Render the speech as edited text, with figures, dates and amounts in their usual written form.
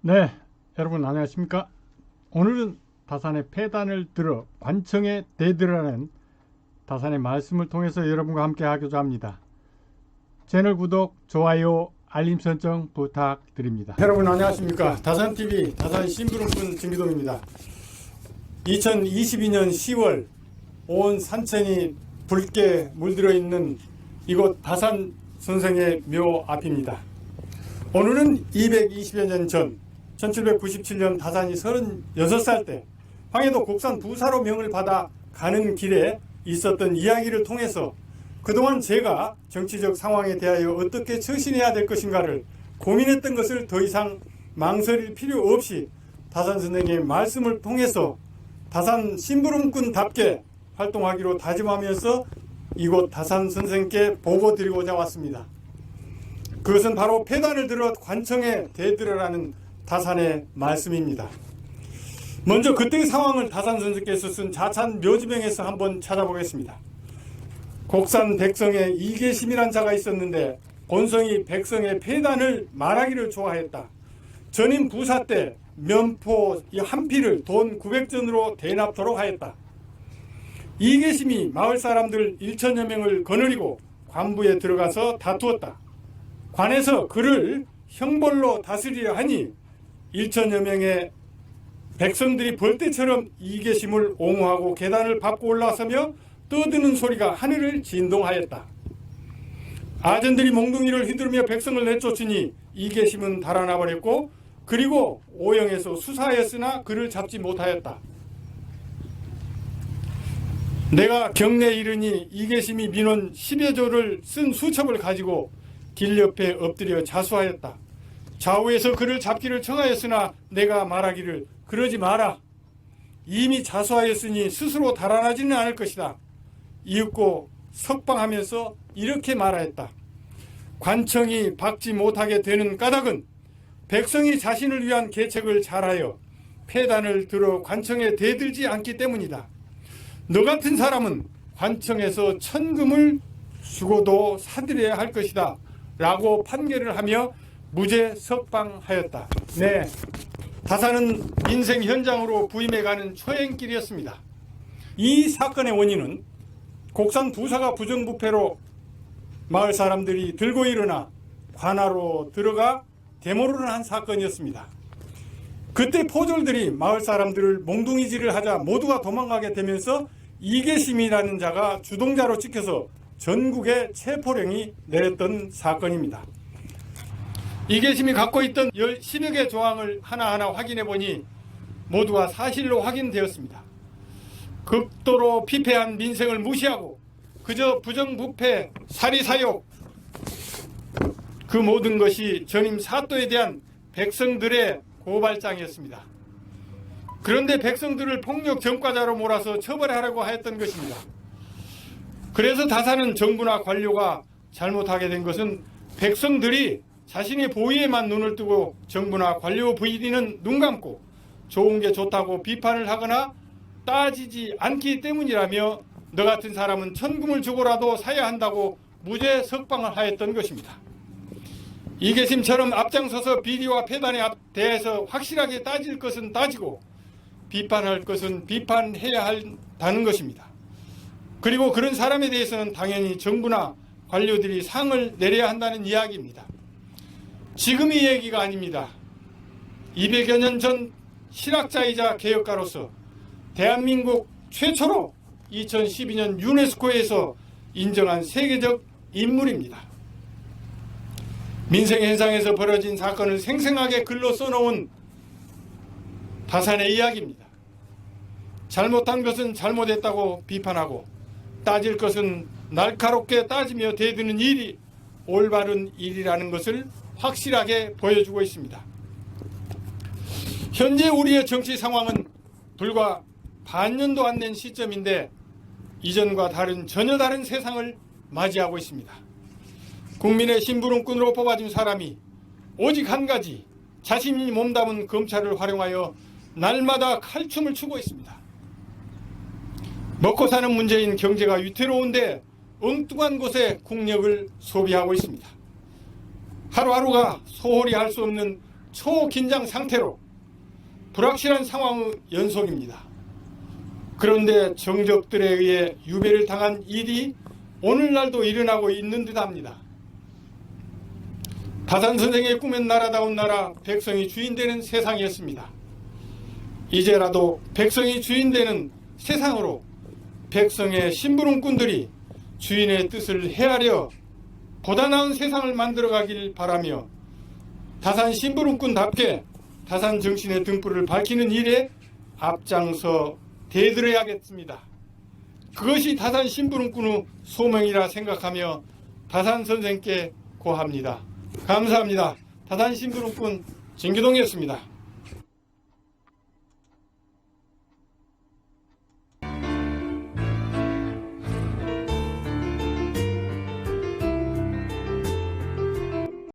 네, 여러분 안녕하십니까? 오늘은 다산의 폐단을 들어 관청에 대들으라는 다산의 말씀을 통해서 여러분과 함께 하고자 합니다. 채널 구독, 좋아요, 알림 설정 부탁드립니다. 여러분 안녕하십니까? 다산TV 다산 심부름꾼 김기동입니다. 2022년 10월 온 산천이 붉게 물들어 있는 이곳 다산 선생의 묘 앞입니다. 오늘은 220여 년 전 1797년 다산이 36살 때 황해도 곡산 부사로 명을 받아 가는 길에 있었던 이야기를 통해서 그동안 제가 정치적 상황에 대하여 어떻게 처신해야 될 것인가를 고민했던 것을 더 이상 망설일 필요 없이 다산 선생의 말씀을 통해서 다산 심부름꾼답게 활동하기로 다짐하면서 이곳 다산 선생께 보고 드리고자 왔습니다. 그것은 바로 폐단을 들어 관청에 대들으라는 다산의 말씀입니다. 먼저 그때의 상황을 다산 선생께서 쓴 자찬 묘지명에서 한번 찾아보겠습니다. 곡산 백성에 이계심이란 자가 있었는데 곤성이 백성의 폐단을 말하기를 좋아했다. 전임 부사 때 면포 한 피를 돈 900전으로 대납토록 하였다. 이계심이 마을 사람들 1천여 명을 거느리고 관부에 들어가서 다투었다. 관에서 그를 형벌로 다스리려 하니 1천여 명의 백성들이 벌떼처럼 이계심을 옹호하고 계단을 밟고 올라서며 떠드는 소리가 하늘을 진동하였다. 아전들이 몽둥이를 휘두르며 백성을 내쫓으니 이계심은 달아나 버렸고 그리고 오영에서 수사하였으나 그를 잡지 못하였다. 내가 경내에 이르니 이계심이 민원 10여 조를 쓴 수첩을 가지고 길 옆에 엎드려 자수하였다. 좌우에서 그를 잡기를 청하였으나 내가 말하기를 그러지 마라. 이미 자수하였으니 스스로 달아나지는 않을 것이다. 이윽고 석방하면서 이렇게 말하였다. 관청이 박지 못하게 되는 까닭은 백성이 자신을 위한 계책을 잘하여 폐단을 들어 관청에 대들지 않기 때문이다. 너 같은 사람은 관청에서 천금을 주고도 사들여야 할 것이다. 라고 판결을 하며 무죄 석방하였다. 네, 다산은 민생 현장으로 부임해가는 초행길이었습니다. 이 사건의 원인은 곡산 부사가 부정부패로 마을 사람들이 들고 일어나 관하로 들어가 대모를 한 사건이었습니다. 그때 포졸들이 마을 사람들을 몽둥이질을 하자 모두가 도망가게 되면서 이계심이라는 자가 주동자로 찍혀서 전국에 체포령이 내렸던 사건입니다. 이계심이 갖고 있던 10여 개 조항을 하나하나 확인해 보니 모두가 사실로 확인되었습니다. 극도로 피폐한 민생을 무시하고 그저 부정부패, 사리사욕 그 모든 것이 전임 사또에 대한 백성들의 고발장이었습니다. 그런데 백성들을 폭력 전과자로 몰아서 처벌하려고 하였던 것입니다. 그래서 다산은 정부나 관료가 잘못하게 된 것은 백성들이 자신의 보위에만 눈을 뜨고 정부나 관료 부인은 눈 감고 좋은 게 좋다고 비판을 하거나 따지지 않기 때문이라며 너 같은 사람은 천금을 주고라도 사야 한다고 무죄 석방을 하였던 것입니다. 이계심처럼 앞장서서 비리와 폐단에 대해서 확실하게 따질 것은 따지고 비판할 것은 비판해야 한다는 것입니다. 그리고 그런 사람에 대해서는 당연히 정부나 관료들이 상을 내려야 한다는 이야기입니다. 지금의 얘기가 아닙니다. 200여 년 전 실학자이자 개혁가로서 대한민국 최초로 2012년 유네스코에서 인정한 세계적 인물입니다. 민생 현상에서 벌어진 사건을 생생하게 글로 써놓은 다산의 이야기입니다. 잘못한 것은 잘못했다고 비판하고 따질 것은 날카롭게 따지며 대드는 일이 올바른 일이라는 것을 확실하게 보여주고 있습니다. 현재 우리의 정치 상황은 불과 반년도 안 된 시점인데 이전과 전혀 다른 세상을 맞이하고 있습니다. 국민의 심부름꾼으로 뽑아준 사람이 오직 한 가지 자신이 몸담은 검찰을 활용하여 날마다 칼춤을 추고 있습니다. 먹고 사는 문제인 경제가 위태로운데 엉뚱한 곳에 국력을 소비하고 있습니다. 하루하루가 소홀히 할 수 없는 초긴장 상태로 불확실한 상황의 연속입니다. 그런데 정적들에 의해 유배를 당한 일이 오늘날도 일어나고 있는 듯합니다. 다산 선생의 꿈은 나라다운 나라, 백성이 주인되는 세상이었습니다. 이제라도 백성이 주인되는 세상으로 백성의 심부름꾼들이 주인의 뜻을 헤아려 보다 나은 세상을 만들어가길 바라며 다산 심부름꾼답게 다산 정신의 등불을 밝히는 일에 앞장서 대들어야겠습니다. 그것이 다산 심부름꾼의 소명이라 생각하며 다산 선생께 고합니다. 감사합니다. 다산 심부름꾼 진기동이었습니다.